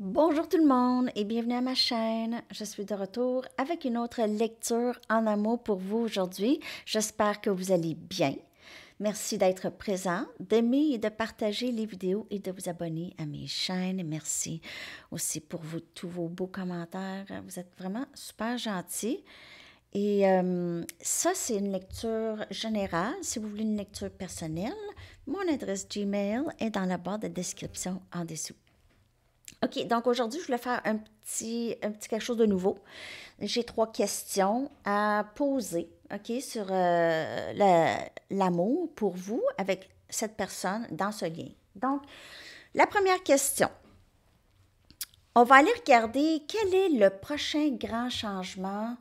Bonjour tout le monde et bienvenue à ma chaîne. Je suis de retour avec une autre lecture en amour pour vous aujourd'hui. J'espère que vous allez bien. Merci d'être présent, d'aimer et de partager les vidéos et de vous abonner à mes chaînes. Merci aussi pour tous vos beaux commentaires. Vous êtes vraiment super gentils. Et ça, c'est une lecture générale. Si vous voulez une lecture personnelle, mon adresse Gmail est dans la barre de description en dessous. OK, donc aujourd'hui, je voulais faire un petit quelque chose de nouveau. J'ai 3 questions à poser, OK, sur l'amour pour vous avec cette personne dans ce lien. Donc, la première question, on va aller regarder quel est le prochain grand changement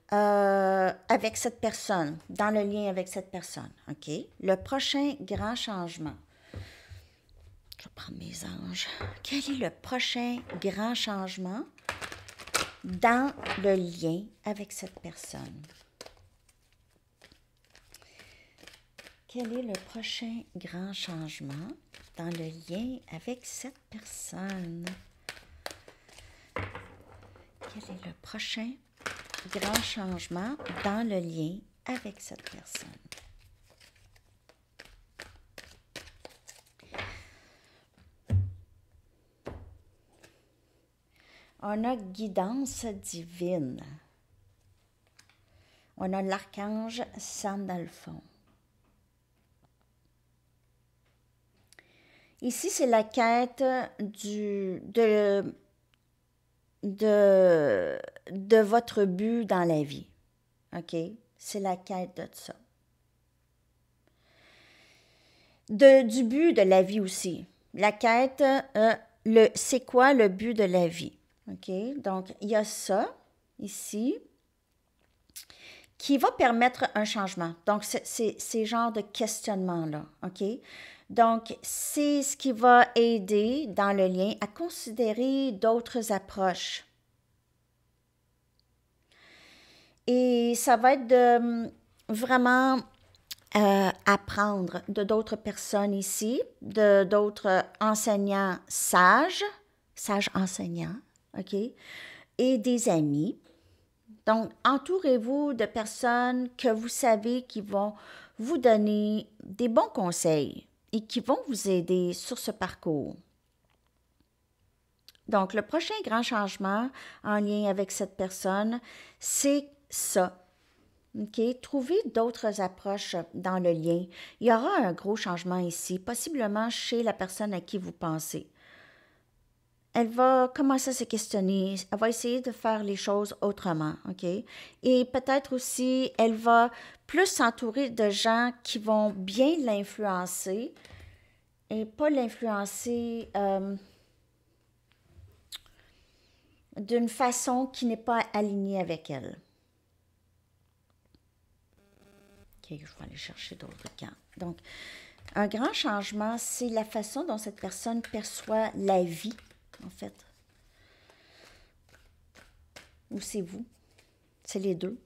avec cette personne, dans le lien avec cette personne, OK? Le prochain grand changement. Je vais prendre mes anges. Quel est le prochain grand changement dans le lien avec cette personne? Quel est le prochain grand changement dans le lien avec cette personne? Quel est le prochain grand changement dans le lien avec cette personne? On a guidance divine. On a l'archange Sandalphon. Ici, c'est la quête de votre but dans la vie. OK? C'est la quête de ça. Du but de la vie aussi. La quête, c'est quoi le but de la vie? OK? Donc, il y a ça, ici, qui va permettre un changement. Donc, c'est ces genres de questionnements-là. OK? Donc, c'est ce qui va aider dans le lien à considérer d'autres approches. Et ça va être de vraiment apprendre de d'autres personnes ici, de d'autres enseignants sages enseignants, OK, et des amis. Donc, entourez-vous de personnes que vous savez qui vont vous donner des bons conseils et qui vont vous aider sur ce parcours. Donc, le prochain grand changement en lien avec cette personne, c'est ça. OK? Trouvez d'autres approches dans le lien. Il y aura un gros changement ici, possiblement chez la personne à qui vous pensez. Elle va commencer à se questionner, elle va essayer de faire les choses autrement, OK? Et peut-être aussi, elle va plus s'entourer de gens qui vont bien l'influencer et pas l'influencer d'une façon qui n'est pas alignée avec elle. OK, je vais aller chercher d'autres cartes. Donc, un grand changement, c'est la façon dont cette personne perçoit la vie, en fait. Ou c'est vous. C'est les deux.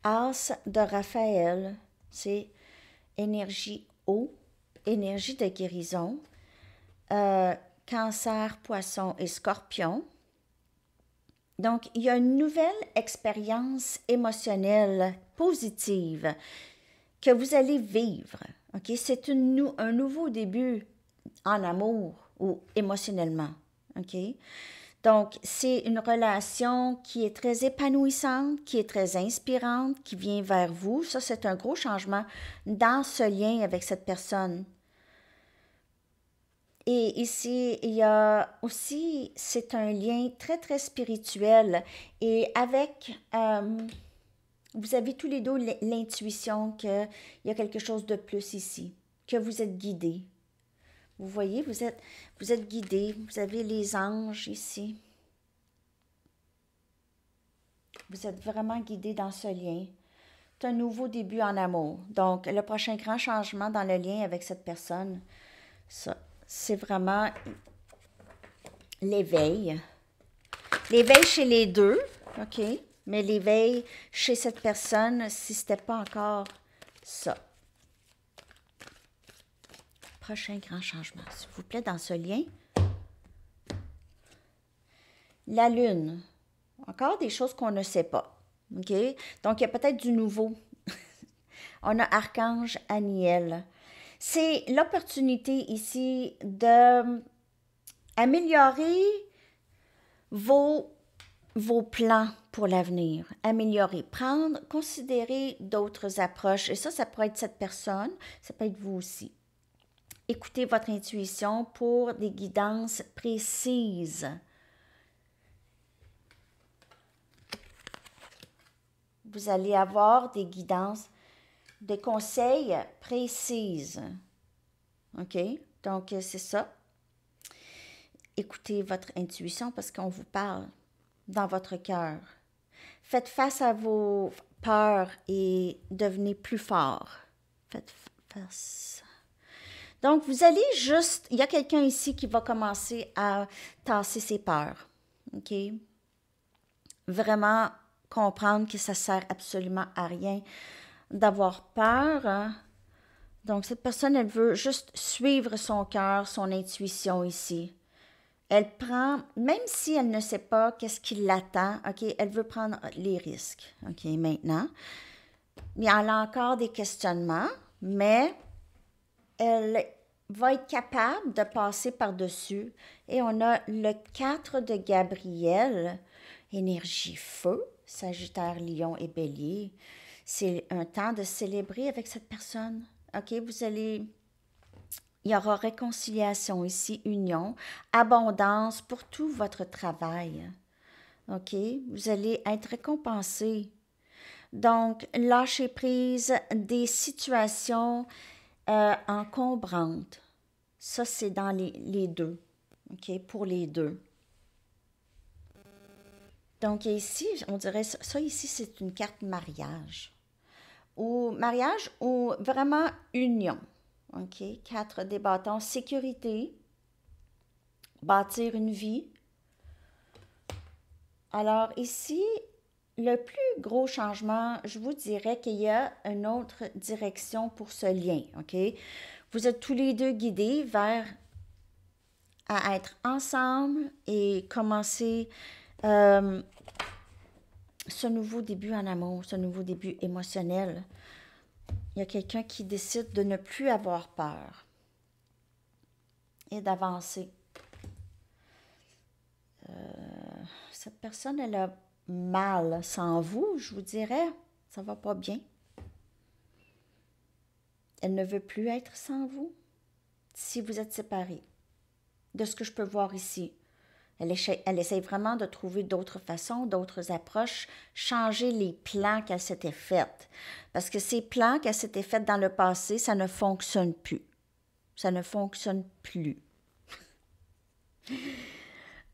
As de Raphaël, c'est énergie eau, énergie de guérison, Cancer, Poisson et Scorpion. Donc, il y a une nouvelle expérience émotionnelle positive que vous allez vivre. OK? C'est un nouveau début en amour ou émotionnellement. OK? Donc, c'est une relation qui est très épanouissante, qui est très inspirante, qui vient vers vous. Ça, c'est un gros changement dans ce lien avec cette personne. Et ici, il y a aussi, c'est un lien très, très spirituel. Et avec, vous avez tous les deux l'intuition qu'il y a quelque chose de plus ici, que vous êtes guidés. Vous voyez, vous êtes guidés, vous avez les anges ici. Vous êtes vraiment guidés dans ce lien. C'est un nouveau début en amour. Donc, le prochain grand changement dans le lien avec cette personne, ça, c'est vraiment l'éveil. L'éveil chez les deux, OK? Mais l'éveil chez cette personne, si ce n'était pas encore ça. prochain grand changement, s'il vous plaît, dans ce lien. La Lune. Encore des choses qu'on ne sait pas. OK? Donc, il y a peut-être du nouveau. On a Archange Aniel. C'est l'opportunité ici de améliorer vos plans pour l'avenir. Améliorer, prendre, considérer d'autres approches. Et ça pourrait être cette personne, ça peut être vous aussi. Écoutez votre intuition pour des guidances précises. Vous allez avoir des guidances, des conseils précises. OK? Donc, c'est ça. Écoutez votre intuition parce qu'on vous parle dans votre cœur. Faites face à vos peurs et devenez plus fort. Faites face. Donc, vous allez juste... Il y a quelqu'un ici qui va commencer à tasser ses peurs. OK? Vraiment comprendre que ça sert absolument à rien d'avoir peur. Hein? Donc, cette personne, elle veut juste suivre son cœur, son intuition ici. Elle prend, même si elle ne sait pas qu'est-ce qui l'attend, OK, elle veut prendre les risques. OK, maintenant, il y a encore des questionnements, mais elle va être capable de passer par-dessus. Et on a le 4 de Gabriel, énergie feu, Sagittaire, Lion et Bélier. C'est un temps de célébrer avec cette personne. OK, il y aura réconciliation ici, union, abondance pour tout votre travail. OK, vous allez être récompensé. Donc, lâchez prise des situations encombrantes. Ça, c'est dans les deux. OK, pour les deux. Donc, ici, on dirait, ça ici, c'est une carte mariage. Ou mariage ou vraiment union. OK, 4 des bâtons, sécurité, bâtir une vie. Alors ici, le plus gros changement, je vous dirais qu'il y a une autre direction pour ce lien. OK, vous êtes tous les deux guidés vers à être ensemble et commencer ce nouveau début en amour, ce nouveau début émotionnel. Il y a quelqu'un qui décide de ne plus avoir peur et d'avancer. Cette personne, elle a mal sans vous, je vous dirais. Ça va pas bien. Elle ne veut plus être sans vous si vous êtes séparés. De ce que je peux voir ici. Elle essaie vraiment de trouver d'autres façons, d'autres approches, changer les plans qu'elle s'était faits. Parce que ces plans qu'elle s'était faits dans le passé, ça ne fonctionne plus. Ça ne fonctionne plus.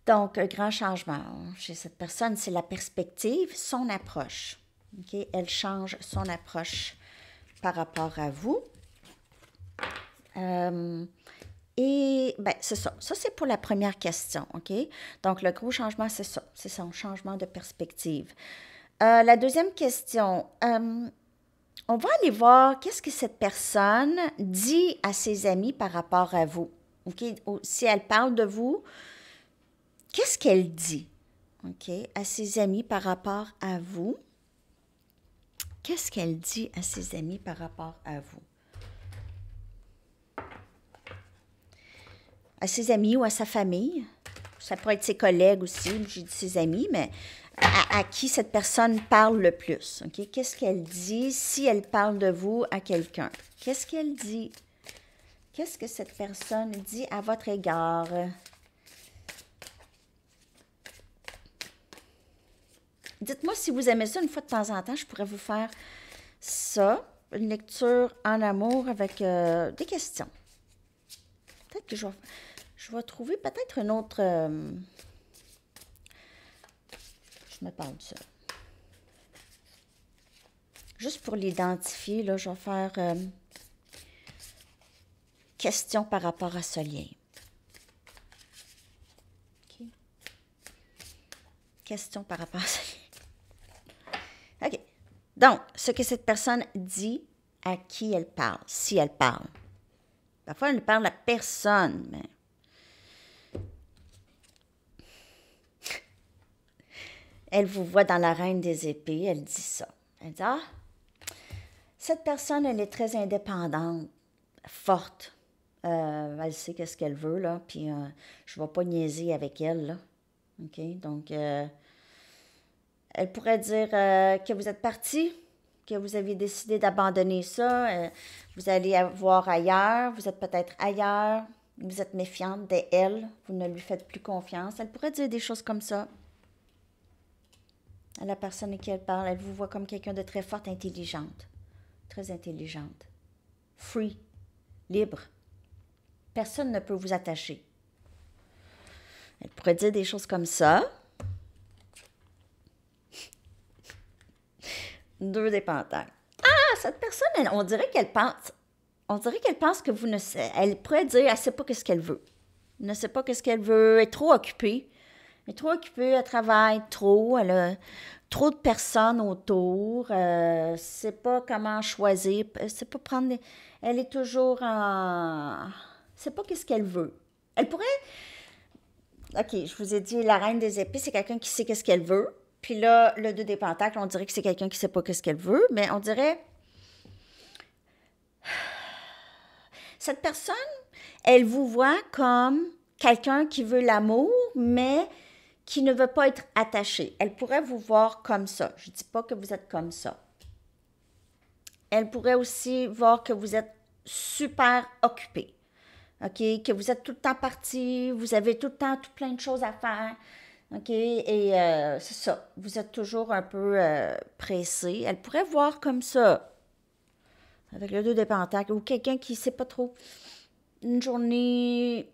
Donc, un grand changement chez cette personne, c'est la perspective, son approche. Okay? Elle change son approche par rapport à vous. Et bien, c'est ça. Ça, c'est pour la première question, OK? Donc, le gros changement, c'est ça. C'est son changement de perspective. La deuxième question, on va aller voir qu'est-ce que cette personne dit à ses amis par rapport à vous. OK? Si elle parle de vous, qu'est-ce qu'elle dit? OK? À ses amis par rapport à vous. Qu'est-ce qu'elle dit à ses amis par rapport à vous? À ses amis ou à sa famille. Ça pourrait être ses collègues aussi, j'ai dit ses amis, mais à qui cette personne parle le plus. Okay? Qu'est-ce qu'elle dit si elle parle de vous à quelqu'un? Qu'est-ce qu'elle dit? Qu'est-ce que cette personne dit à votre égard? Dites-moi si vous aimez ça, une fois de temps en temps, je pourrais vous faire ça, une lecture en amour avec des questions. Peut-être que je vais trouver peut-être une autre... je me parle de ça. Juste pour l'identifier, là, je vais faire question par rapport à ce lien. Okay. Question par rapport à ce lien. OK. Donc, ce que cette personne dit, à qui elle parle, si elle parle. Parfois, elle parle à personne, mais... Elle vous voit dans la reine des épées, elle dit ça. Elle dit, ah, cette personne, elle est très indépendante, forte. Elle sait qu'est-ce qu'elle veut, là, puis je ne vais pas niaiser avec elle, là. OK? Donc, elle pourrait dire que vous êtes parti, que vous avez décidé d'abandonner ça, vous allez voir ailleurs, vous êtes peut-être ailleurs, vous êtes méfiante d'elle, vous ne lui faites plus confiance. Elle pourrait dire des choses comme ça. À la personne à qui elle parle, elle vous voit comme quelqu'un de très forte, intelligente. Très intelligente. Free. Libre. Personne ne peut vous attacher. Elle pourrait dire des choses comme ça. 2 des pentacles. Ah, cette personne, on dirait qu'elle pense que vous ne savez. Elle pourrait dire, elle ne sait pas ce qu'elle veut. Elle ne sait pas ce qu'elle veut, elle est trop occupée. Elle est trop occupée, elle travaille trop, elle a trop de personnes autour, ne sait pas comment choisir, elle sait pas prendre... Elle est toujours en... sait pas ce qu'elle veut. Elle pourrait... OK, je vous ai dit, la reine des épées, c'est quelqu'un qui sait qu'est-ce qu'elle veut. Puis là, le 2 des pentacles, on dirait que c'est quelqu'un qui sait pas qu'est-ce qu'elle veut, mais on dirait... Cette personne, elle vous voit comme quelqu'un qui veut l'amour, mais qui ne veut pas être attaché. Elle pourrait vous voir comme ça. Je ne dis pas que vous êtes comme ça. Elle pourrait aussi voir que vous êtes super occupé. OK? Que vous êtes tout le temps parti, vous avez tout le temps tout plein de choses à faire. OK? Et c'est ça. Vous êtes toujours un peu pressé. Elle pourrait voir comme ça. Avec le 2 des pentacles. Ou quelqu'un qui ne sait pas trop. Une journée...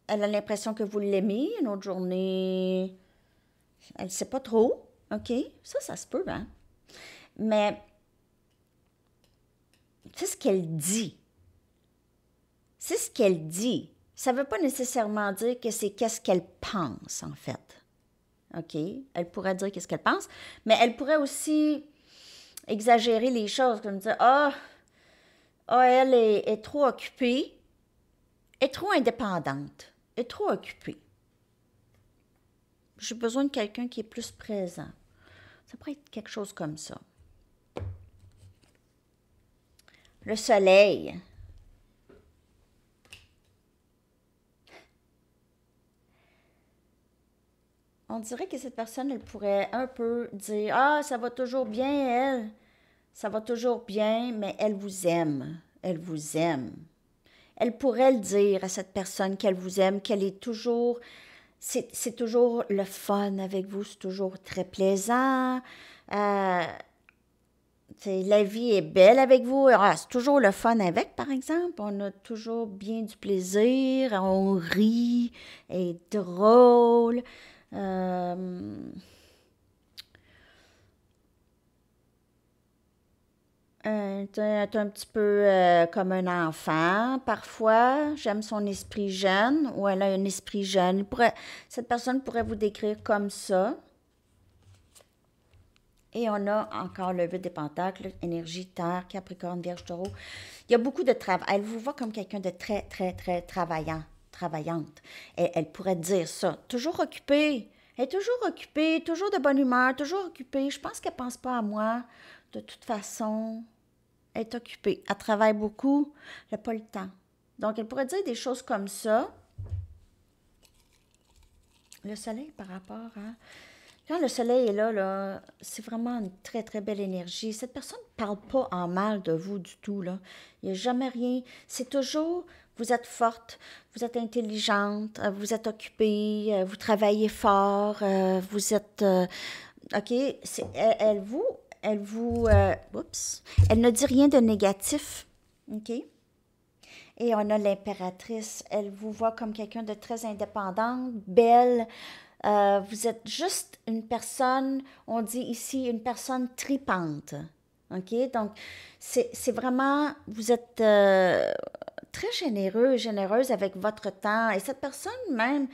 Elle a l'impression que vous l'aimez. Une autre journée, elle ne sait pas trop. OK? Ça se peut, hein? Mais c'est ce qu'elle dit. C'est ce qu'elle dit. Ça ne veut pas nécessairement dire que c'est qu'est-ce qu'elle pense, en fait. OK? Elle pourrait dire qu'est-ce qu'elle pense, mais elle pourrait aussi exagérer les choses, comme dire, elle est trop occupée, est trop indépendante. Est trop occupée. J'ai besoin de quelqu'un qui est plus présent. Ça pourrait être quelque chose comme ça. Le soleil. On dirait que cette personne, elle pourrait un peu dire, ah, ça va toujours bien, elle. Ça va toujours bien, mais elle vous aime. Elle vous aime. Elle pourrait le dire à cette personne qu'elle vous aime, qu'elle est toujours... C'est toujours le fun avec vous, c'est toujours très plaisant. La vie est belle avec vous. Ah, c'est toujours le fun avec, par exemple. On a toujours bien du plaisir, on rit, elle est drôle. T'es un petit peu comme un enfant, parfois. J'aime son esprit jeune, ou elle a un esprit jeune. Cette personne pourrait vous décrire comme ça. Et on a encore le 8 des pentacles, énergie, terre, capricorne, vierge, taureau. Il y a beaucoup de travail. Elle vous voit comme quelqu'un de très, très, très travaillante. Et elle pourrait dire ça. Toujours occupée. Elle est toujours occupée, toujours de bonne humeur, toujours occupée. Je pense qu'elle ne pense pas à moi, de toute façon. Elle est occupée. Elle travaille beaucoup. Elle n'a pas le temps. Donc, elle pourrait dire des choses comme ça. Le soleil par rapport à... Quand le soleil est là, c'est vraiment une très, très belle énergie. Cette personne ne parle pas en mal de vous du tout, là. Il n'y a jamais rien. C'est toujours, vous êtes forte, vous êtes intelligente, vous êtes occupée, vous travaillez fort, vous êtes... OK, elle ne dit rien de négatif, OK? Et on a l'impératrice, elle vous voit comme quelqu'un de très indépendante, belle. Vous êtes juste une personne, on dit ici, une personne tripante, OK? Donc, c'est vraiment, vous êtes très généreuse avec votre temps. Et cette personne même,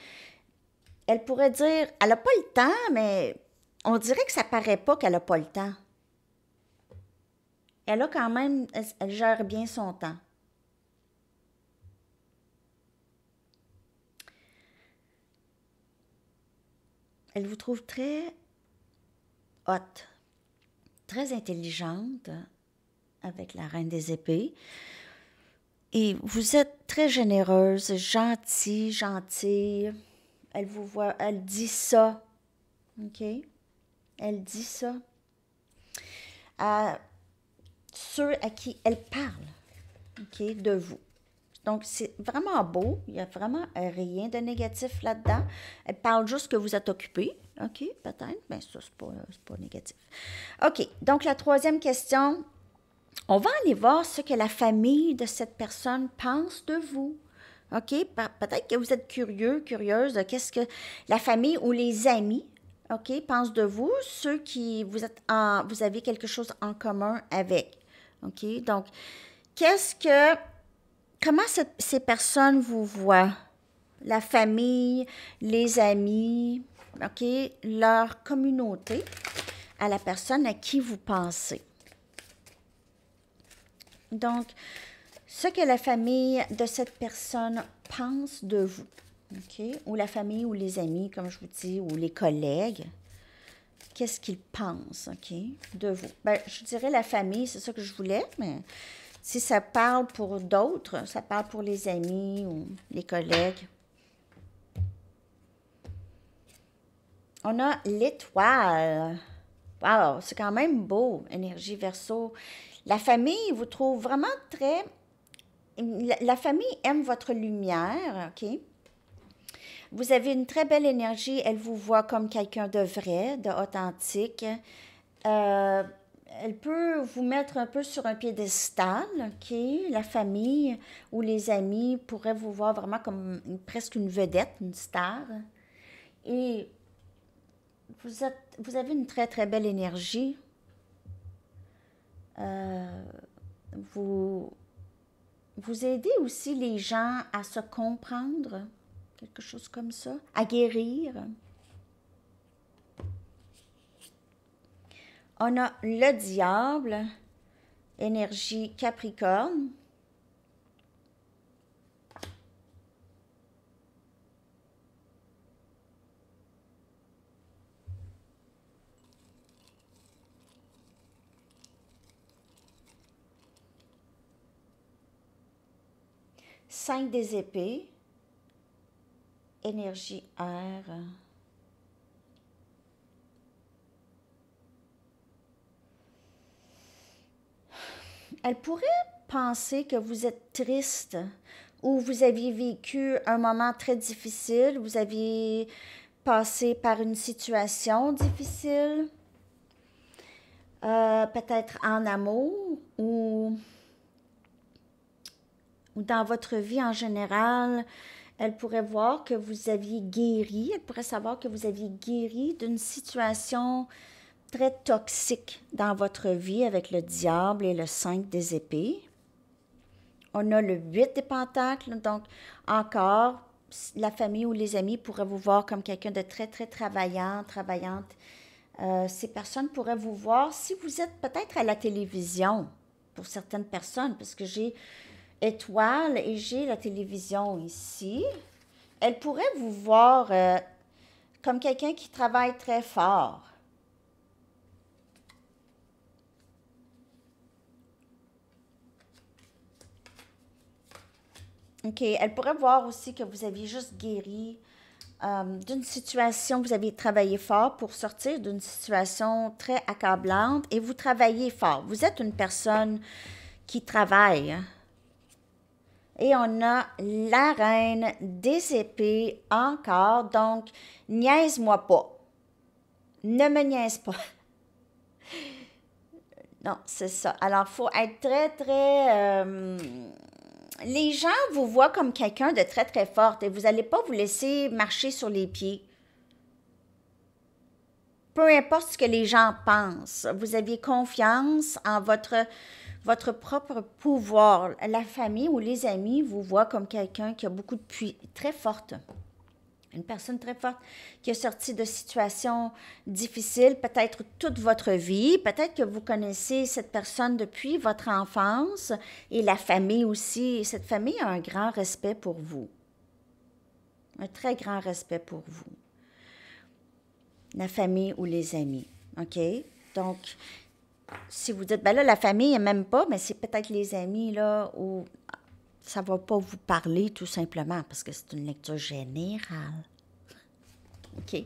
elle pourrait dire, elle n'a pas le temps, mais on dirait que ça paraît pas qu'elle n'a pas le temps. Elle a quand même, elle gère bien son temps. Elle vous trouve très haute, très intelligente avec la reine des épées. Et vous êtes très généreuse, gentille. Elle vous voit, elle dit ça, OK? Elle dit ça à ceux à qui elle parle, OK, de vous. Donc, c'est vraiment beau. Il n'y a vraiment rien de négatif là-dedans. Elle parle juste que vous êtes occupé. OK, peut-être, mais ça, c'est pas négatif. OK, donc la troisième question, on va aller voir ce que la famille de cette personne pense de vous. OK, peut-être que vous êtes curieuse de qu'est-ce que la famille ou les amis, OK, pensent de vous, ceux qui vous avez quelque chose en commun avec. OK, donc, comment ces personnes vous voient? La famille, les amis, OK, leur communauté, à la personne à qui vous pensez. Donc, ce que la famille de cette personne pense de vous, OK, ou la famille ou les amis, comme je vous dis, ou les collègues, qu'est-ce qu'ils pensent, OK, de vous? Ben, je dirais la famille, c'est ça que je voulais, mais si ça parle pour d'autres, ça parle pour les amis ou les collègues. On a l'étoile. Wow, c'est quand même beau, énergie Verseau. La famille vous trouve vraiment très... La famille aime votre lumière, OK? Vous avez une très belle énergie. Elle vous voit comme quelqu'un de vrai, de authentique. Elle peut vous mettre un peu sur un piédestal, OK? La famille ou les amis pourraient vous voir vraiment comme presque une vedette, une star. Et vous avez une très, très belle énergie. Vous, vous aidez aussi les gens à se comprendre, quelque chose comme ça, à guérir. On a le diable, énergie Capricorne. Cinq des épées, énergie air. Elle pourrait penser que vous êtes triste ou vous aviez vécu un moment très difficile, vous aviez passé par une situation difficile, peut-être en amour ou dans votre vie en général. Elle pourrait voir que vous aviez guéri, elle pourrait savoir que vous aviez guéri d'une situation très toxique dans votre vie avec le diable et le 5 des épées. On a le 8 des pentacles, donc encore, la famille ou les amis pourraient vous voir comme quelqu'un de très, très travaillante. Ces personnes pourraient vous voir si vous êtes peut-être à la télévision, pour certaines personnes, parce que j'ai étoile et j'ai la télévision ici. Elles pourraient vous voir comme quelqu'un qui travaille très fort. OK. Elle pourrait voir aussi que vous aviez juste guéri d'une situation, vous aviez travaillé fort pour sortir d'une situation très accablante et vous travaillez fort. Vous êtes une personne qui travaille. Et on a la reine des épées encore, donc niaise-moi pas. Ne me niaise pas. Non, c'est ça. Alors, il faut être très, très... les gens vous voient comme quelqu'un de très, très forte et vous n'allez pas vous laisser marcher sur les pieds. Peu importe ce que les gens pensent, vous aviez confiance en votre propre pouvoir. La famille ou les amis vous voient comme quelqu'un qui a beaucoup de très forte. Une personne très forte qui est sortie de situations difficiles, peut-être toute votre vie. Peut-être que vous connaissez cette personne depuis votre enfance et la famille aussi. Cette famille a un grand respect pour vous. Un très grand respect pour vous. la famille ou les amis. OK? Donc, si vous dites, ben là, la famille, même pas, mais c'est peut-être les amis, là, où ça ne va pas vous parler tout simplement, parce que c'est une lecture générale. OK.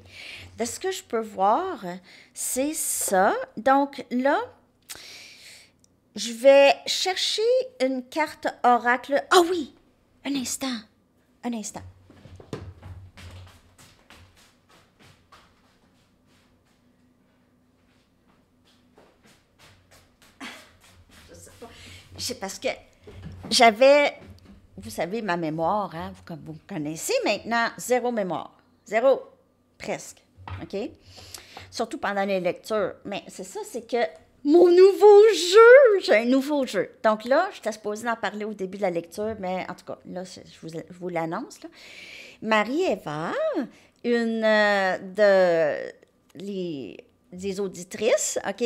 De ce que je peux voir, c'est ça. Donc là, je vais chercher une carte oracle. Ah oui! Un instant. Un instant. Je sais pas. C'est parce que j'avais, vous savez, ma mémoire, hein, comme vous me connaissez maintenant, zéro mémoire. Zéro. Presque. OK? Surtout pendant les lectures. Mais c'est ça, c'est que mon nouveau jeu, j'ai un nouveau jeu. Donc là, j'étais supposée en parler au début de la lecture, mais en tout cas, là, je vous l'annonce. Marie-Eva, une des auditrices, OK?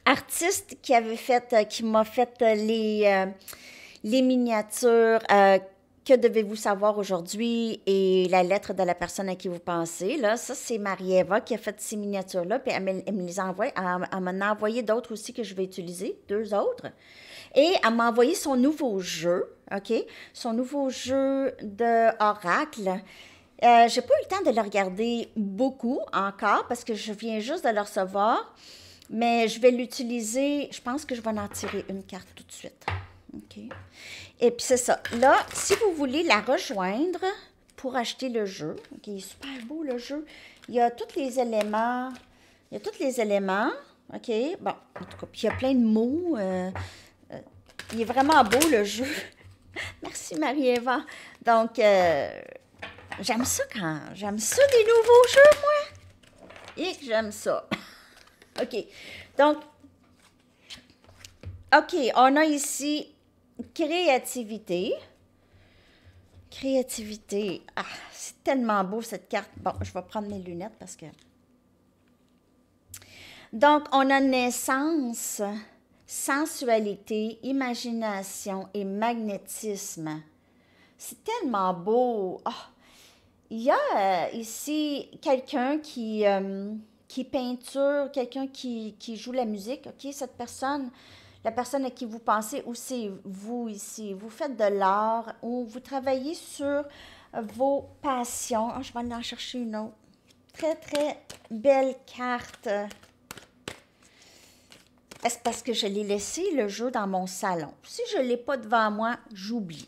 Artiste qui m'a fait les miniatures que devez-vous savoir aujourd'hui et la lettre de la personne à qui vous pensez. Là, ça, c'est Marie-Eva qui a fait ces miniatures-là, puis elle me les envoie. Elle m'en a envoyé d'autres aussi que je vais utiliser, 2 autres. Et elle m'a envoyé son nouveau jeu, OK? Son nouveau jeu de oracle. J'ai pas eu le temps de le regarder beaucoup encore parce que je viens juste de le recevoir, mais je vais l'utiliser. Je pense que je vais en tirer une carte tout de suite. OK? Et puis c'est ça. Là, si vous voulez la rejoindre pour acheter le jeu, OK, il est super beau le jeu. Il y a tous les éléments. OK? Bon, en tout cas, puis il y a plein de mots. Il est vraiment beau le jeu. Merci Marie-Eva. Donc, j'aime ça des nouveaux jeux, moi. Et que j'aime ça. OK. Donc, OK, on a ici créativité. Créativité. Ah, c'est tellement beau cette carte. Bon, je vais prendre mes lunettes parce que... Donc, on a naissance, sensualité, imagination et magnétisme. C'est tellement beau. Oh, il y a ici quelqu'un qui peinture, quelqu'un qui joue la musique. OK, cette personne... La personne à qui vous pensez, ou c'est vous ici, vous faites de l'art ou vous travaillez sur vos passions. Oh, je vais aller en chercher une autre. Très, très belle carte. Est-ce parce que je l'ai laissé le jeu dans mon salon? Si je ne l'ai pas devant moi, j'oublie.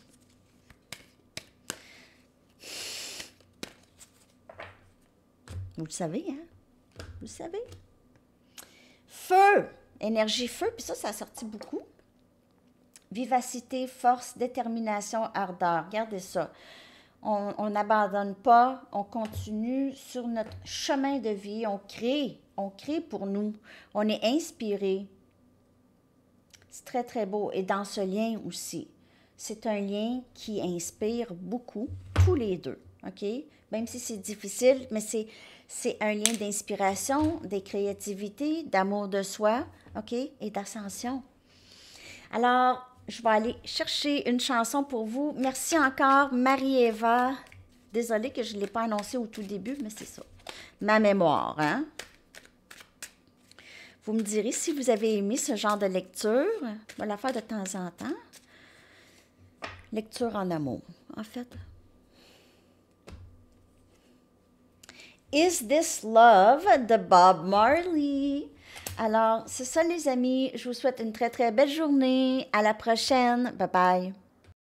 Vous le savez, hein? Vous le savez? Feu! Énergie feu, puis ça a sorti beaucoup. Vivacité, force, détermination, ardeur. Regardez ça. On n'abandonne pas, on continue sur notre chemin de vie, on crée pour nous. On est inspiré. C'est très, très beau. Et dans ce lien aussi, c'est un lien qui inspire beaucoup, tous les deux. OK? Même si c'est difficile, mais c'est un lien d'inspiration, de créativité, d'amour de soi, OK? Et d'ascension. Alors, je vais aller chercher une chanson pour vous. Merci encore, Marie-Eva. Désolée que je ne l'ai pas annoncé au tout début, mais c'est ça. Ma mémoire, hein? Vous me direz si vous avez aimé ce genre de lecture. On va la faire de temps en temps. Lecture en amour, en fait. Is This Love de Bob Marley. Alors, c'est ça les amis. Je vous souhaite une très, très belle journée. À la prochaine. Bye bye.